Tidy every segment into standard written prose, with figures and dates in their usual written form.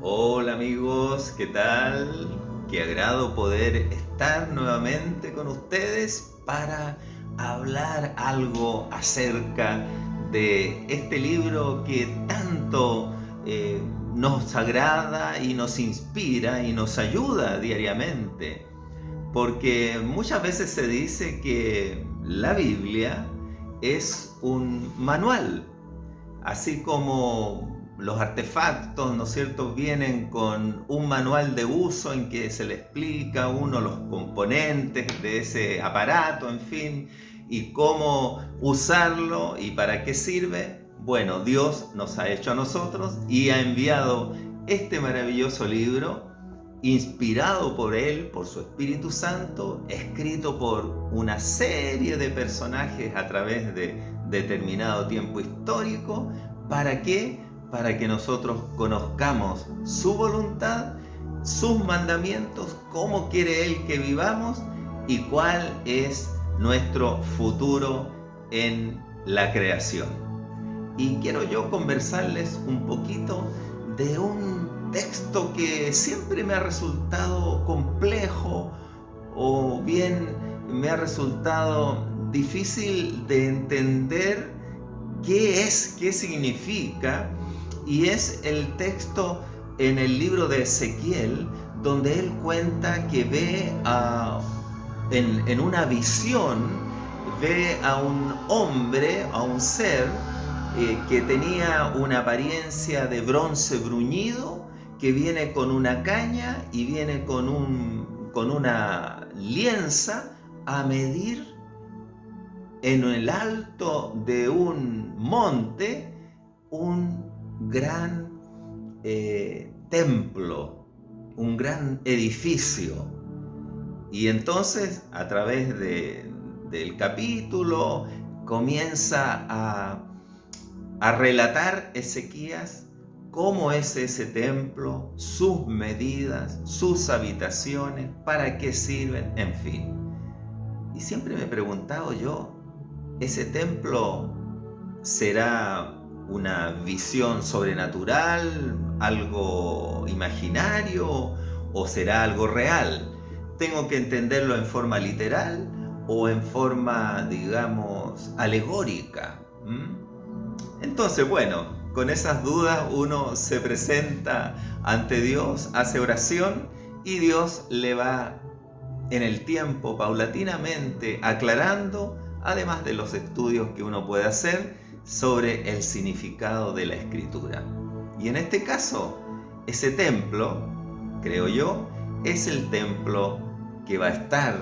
Hola amigos, ¿qué tal? Qué agrado poder estar nuevamente con ustedes para hablar algo acerca de este libro que tanto eh, nos agrada y nos inspira y nos ayuda diariamente. Porque muchas veces se dice que la Biblia es un manual. Así como los artefactos, ¿no es cierto?, vienen con un manual de uso en que se le explica a uno los componentes de ese aparato, en fin, y cómo usarlo y para qué sirve. Bueno, Dios nos ha hecho a nosotros y ha enviado este maravilloso libro, inspirado por Él, por su Espíritu Santo, escrito por una serie de personajes a través de determinado tiempo histórico. ¿Para qué? Para que nosotros conozcamos su voluntad, sus mandamientos, cómo quiere Él que vivamos y cuál es nuestro futuro en la creación. Y quiero yo conversarles un poquito de un texto que siempre me ha resultado complejo o bien me ha resultado difícil de entender qué es, qué significa, y es el texto en el libro de Ezequiel, donde él cuenta que ve en una visión, ve a un hombre, a un ser, que tenía una apariencia de bronce bruñido, que viene con una caña y viene con una lienza a medir en el alto de un monte un gran templo, un gran edificio. Y entonces, a través del capítulo, comienza a relatar Ezequías cómo es ese templo, sus medidas, sus habitaciones, para qué sirven, en fin. Y siempre me he preguntado yo, ¿ese templo será una visión sobrenatural, algo imaginario o será algo real? ¿Tengo que entenderlo en forma literal o en forma, digamos, alegórica? Entonces, bueno, con esas dudas uno se presenta ante Dios, hace oración y Dios le va en el tiempo paulatinamente aclarando, además de los estudios que uno puede hacer sobre el significado de la escritura. Y en este caso, ese templo, creo yo, es el templo que va a estar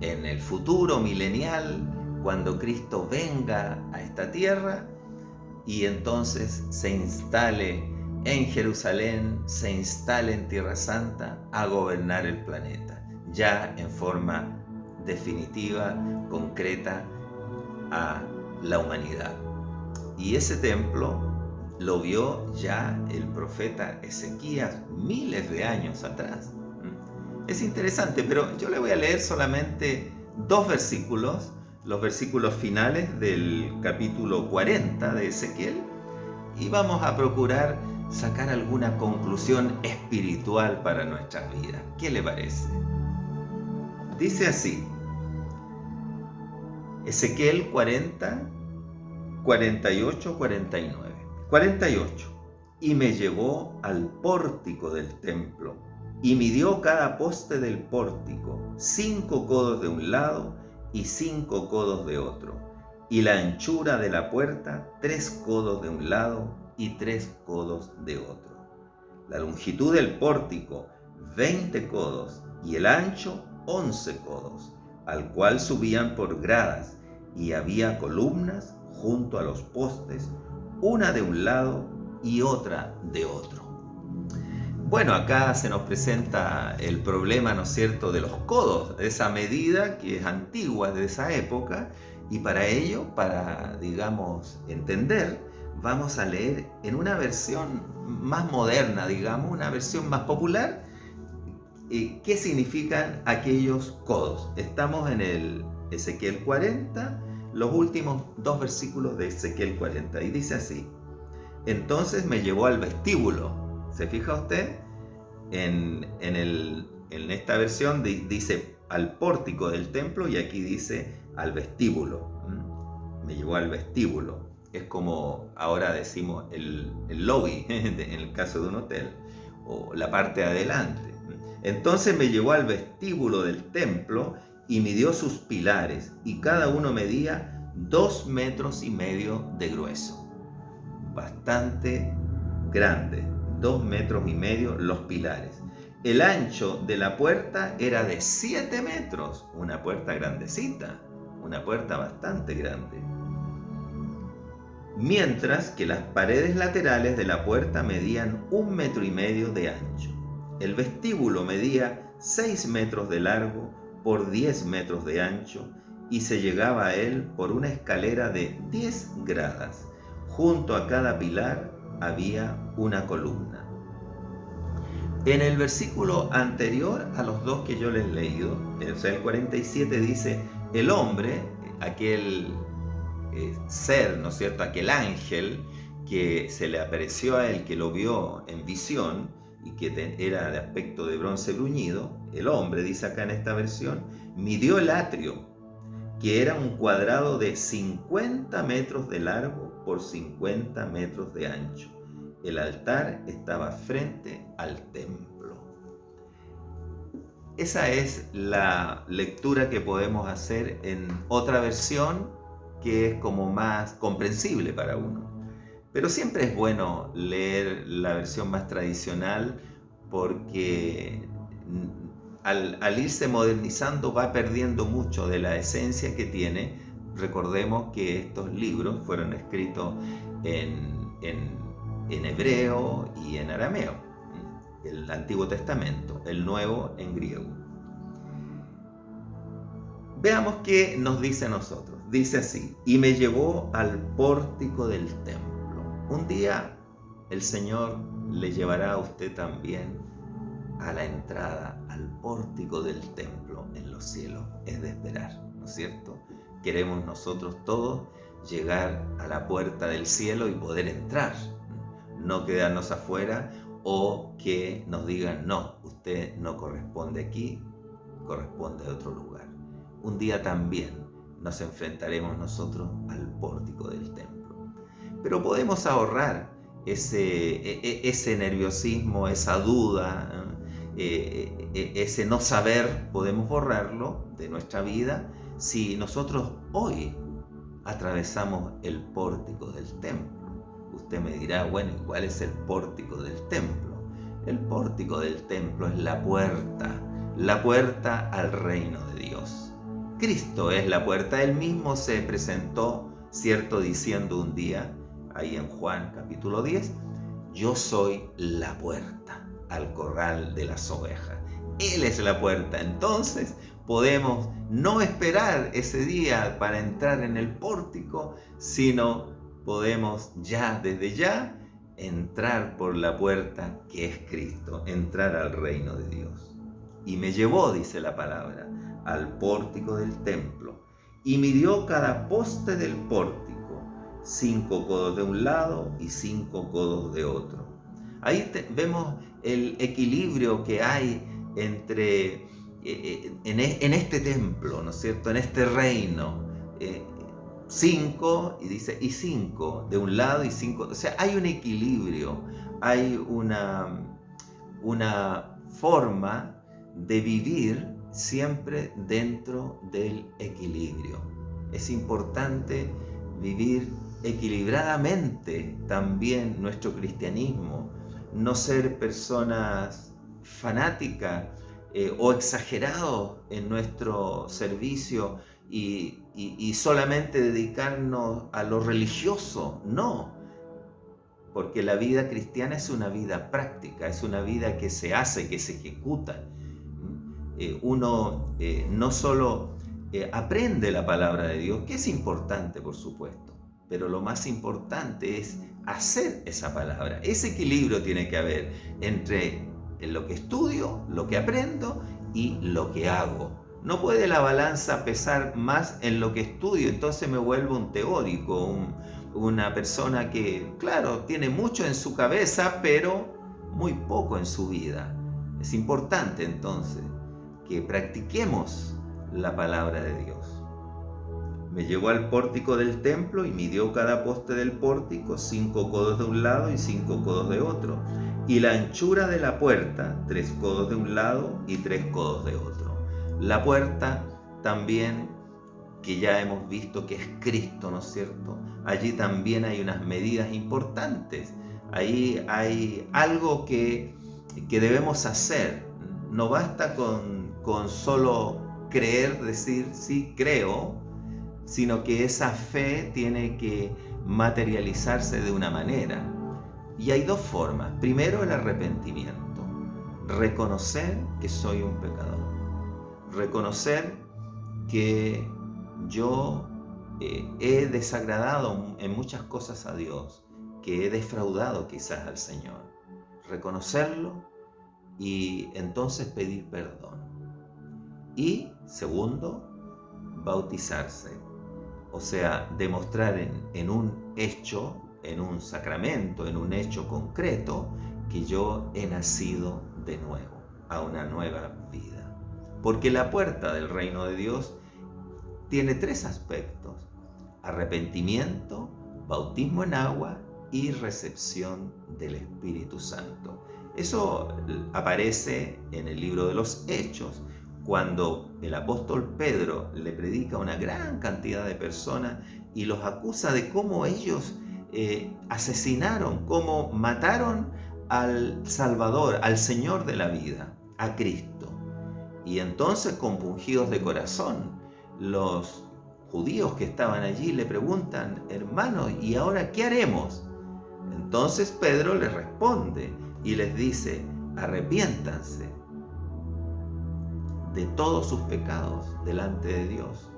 en el futuro milenial, cuando Cristo venga a esta tierra y entonces se instale en Jerusalén, se instale en Tierra Santa a gobernar el planeta, ya en forma definitiva, concreta a la humanidad. Y ese templo lo vio ya el profeta Ezequías miles de años atrás. Es interesante, pero yo le voy a leer solamente dos versículos, los versículos finales del capítulo 40 de Ezequiel, y vamos a procurar sacar alguna conclusión espiritual para nuestras vidas. ¿Qué le parece? Dice así, Ezequiel 40, 48, 49. 48. Y me llevó al pórtico del templo, y midió cada poste del pórtico, 5 codos de un lado y 5 codos de otro, y la anchura de la puerta 3 codos de un lado y 3 codos de otro. La longitud del pórtico 20 codos y el ancho 11 codos, al cual subían por gradas, y había columnas junto a los postes, una de un lado y otra de otro. Bueno, acá se nos presenta el problema, ¿no es cierto?, de los codos, de esa medida que es antigua de esa época, y para ello, para, digamos, entender, vamos a leer en una versión más moderna, digamos, una versión más popular, qué significan aquellos codos. Estamos en el Ezequiel 40, los últimos dos versículos de Ezequiel 40, y dice así: entonces me llevó al vestíbulo, ¿Se fija usted? En esta versión dice al pórtico del templo y aquí dice al vestíbulo. Me llevó al vestíbulo. Es como ahora decimos el lobby en el caso de un hotel, o la parte de adelante. Entonces me llevó al vestíbulo del templo y midió sus pilares, y cada uno medía 2,5 metros de grueso. Bastante grande, 2,5 metros los pilares. El ancho de la puerta era de 7 metros, una puerta grandecita, una puerta bastante grande. Mientras que las paredes laterales de la puerta medían 1,5 metros de ancho. El vestíbulo medía 6 metros de largo por 10 metros de ancho y se llegaba a él por una escalera de 10 gradas. Junto a cada pilar había una columna. En el versículo anterior a los dos que yo les he leído, o sea, el 47 dice, el hombre, aquel ser, ¿no es cierto?, aquel ángel que se le apareció a él, que lo vio en visión y que era de aspecto de bronce bruñido, el hombre, dice acá en esta versión, midió el atrio, que era un cuadrado de 50 metros de largo por 50 metros de ancho. El altar estaba frente al templo. Esa es la lectura que podemos hacer en otra versión que es como más comprensible para uno. Pero siempre es bueno leer la versión más tradicional porque al irse modernizando va perdiendo mucho de la esencia que tiene. Recordemos que estos libros fueron escritos en hebreo y en arameo, el Antiguo Testamento, el Nuevo en griego. Veamos qué nos dice a nosotros. Dice así, y me llevó al pórtico del templo. Un día el Señor le llevará a usted también a la entrada, al pórtico del templo en los cielos. Es de esperar, ¿no es cierto? Queremos nosotros todos llegar a la puerta del cielo y poder entrar, no quedarnos afuera o que nos digan, no, usted no corresponde aquí, corresponde a otro lugar. Un día también nos enfrentaremos nosotros al pórtico del templo. Pero podemos ahorrar ese nerviosismo, esa duda, ese no saber, podemos borrarlo de nuestra vida si nosotros hoy atravesamos el pórtico del templo. Usted me dirá, bueno, ¿y cuál es el pórtico del templo? El pórtico del templo es la puerta al reino de Dios. Cristo es la puerta. Él mismo se presentó, cierto, diciendo un día, ahí en Juan capítulo 10, yo soy la puerta al corral de las ovejas. Él es la puerta. Entonces podemos no esperar ese día para entrar en el pórtico, sino podemos ya, desde ya, entrar por la puerta que es Cristo, entrar al reino de Dios. Y me llevó, dice la palabra, al pórtico del templo, y midió cada poste del pórtico, 5 codos de un lado y 5 codos de otro. Ahí vemos el equilibrio que hay entre en este templo, ¿no es cierto?, en este reino. 5, y dice, y 5 de un lado y 5, o sea, hay un equilibrio, hay una forma de vivir siempre dentro del equilibrio. Es importante vivir equilibradamente también nuestro cristianismo, no ser personas fanáticas o exagerados en nuestro servicio y solamente dedicarnos a lo religioso. No, porque la vida cristiana es una vida práctica, es una vida que se hace, que se ejecuta. Uno no solo aprende la palabra de Dios, que es importante, por supuesto, pero lo más importante es hacer esa palabra. Ese equilibrio tiene que haber entre lo que estudio, lo que aprendo y lo que hago. No puede la balanza pesar más en lo que estudio, entonces me vuelvo un teórico, una persona que, claro, tiene mucho en su cabeza, pero muy poco en su vida. Es importante entonces que practiquemos la palabra de Dios. Me llevó al pórtico del templo y midió cada poste del pórtico 5 codos de un lado y 5 codos de otro, y la anchura de la puerta 3 codos de un lado y 3 codos de otro. La puerta también, que ya hemos visto que es Cristo, ¿no es cierto? Allí también hay unas medidas importantes. Ahí hay algo que debemos hacer. No basta con solo creer, decir sí creo, sino que esa fe tiene que materializarse de una manera. Y hay dos formas. Primero, el arrepentimiento. Reconocer que soy un pecador. Reconocer que yo he desagradado en muchas cosas a Dios, que he defraudado quizás al Señor. Reconocerlo y entonces pedir perdón. Y segundo, bautizarse. O sea, demostrar en un hecho, en un sacramento, en un hecho concreto, que yo he nacido de nuevo, a una nueva vida. Porque la puerta del reino de Dios tiene 3 aspectos: arrepentimiento, bautismo en agua y recepción del Espíritu Santo. Eso aparece en el libro de los Hechos, cuando el apóstol Pedro le predica a una gran cantidad de personas y los acusa de cómo ellos asesinaron, cómo mataron al Salvador, al Señor de la vida, a Cristo. Y entonces, compungidos de corazón, los judíos que estaban allí le preguntan: hermanos, ¿y ahora qué haremos? Entonces Pedro les responde y les dice: arrepiéntanse de todos sus pecados delante de Dios,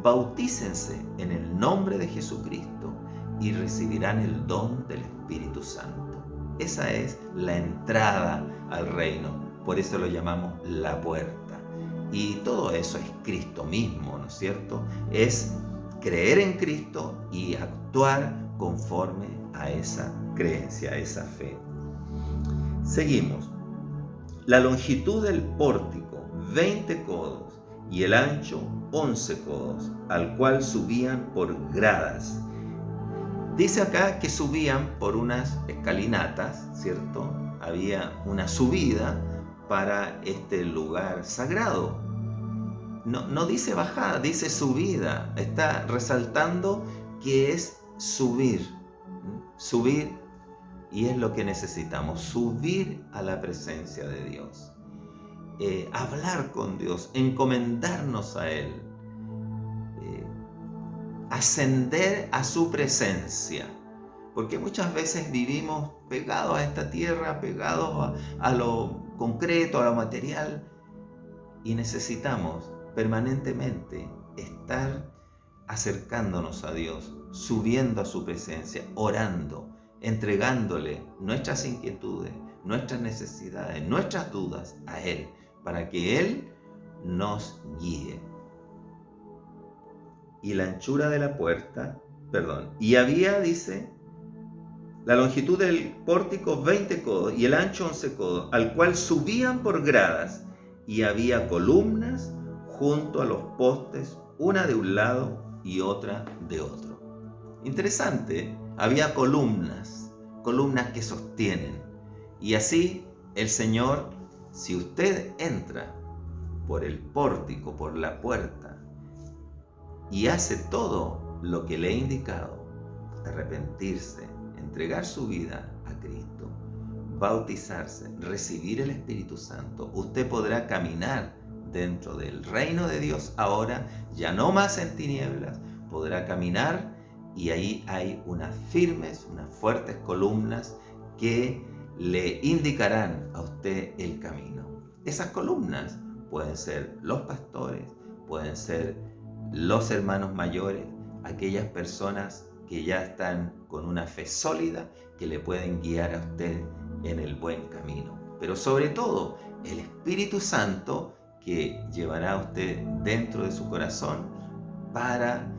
bautícense en el nombre de Jesucristo y recibirán el don del Espíritu Santo. Esa es la entrada al reino, por eso lo llamamos la puerta. Y todo eso es Cristo mismo, ¿no es cierto? Es creer en Cristo y actuar conforme a esa creencia, a esa fe. Seguimos. La longitud del pórtico, 20 codos, y el ancho, 11 codos, al cual subían por gradas. Dice acá que subían por unas escalinatas, ¿cierto? Había una subida para este lugar sagrado. No dice bajada, dice subida. Está resaltando que es subir. Subir, y es lo que necesitamos, subir a la presencia de Dios. Hablar con Dios, encomendarnos a Él. Ascender a su presencia. Porque muchas veces vivimos pegados a esta tierra, pegados a lo concreto, a lo material, y necesitamos permanentemente estar acercándonos a Dios, subiendo a su presencia, orando, entregándole nuestras inquietudes, nuestras necesidades, nuestras dudas a Él, para que Él nos guíe. Y la anchura de la puerta, y había, dice, la longitud del pórtico 20 codos y el ancho 11 codos, al cual subían por gradas, y había columnas junto a los postes, una de un lado y otra de otro. Interesante, había columnas que sostienen. Y así el Señor, si usted entra por el pórtico, por la puerta, y hace todo lo que le he indicado: arrepentirse, entregar su vida a Cristo, bautizarse, recibir el Espíritu Santo, usted podrá caminar dentro del reino de Dios ahora, ya no más en tinieblas, podrá caminar, y ahí hay unas firmes, unas fuertes columnas que le indicarán a usted el camino. Esas columnas pueden ser los pastores, pueden ser los hermanos mayores, aquellas personas que ya están con una fe sólida, que le pueden guiar a usted en el buen camino. Pero sobre todo, el Espíritu Santo, que llevará a usted dentro de su corazón para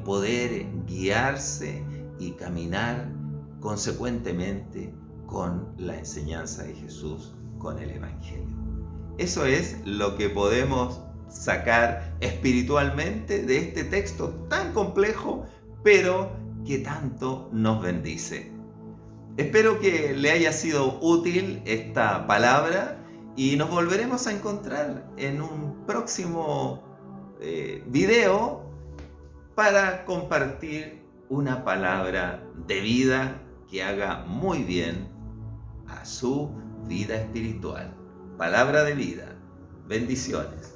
poder guiarse y caminar consecuentemente con la enseñanza de Jesús, con el Evangelio. Eso es lo que podemos sacar espiritualmente de este texto tan complejo, pero que tanto nos bendice. Espero que le haya sido útil esta palabra y nos volveremos a encontrar en un próximo video para compartir una palabra de vida que haga muy bien a su vida espiritual. Palabra de vida. Bendiciones.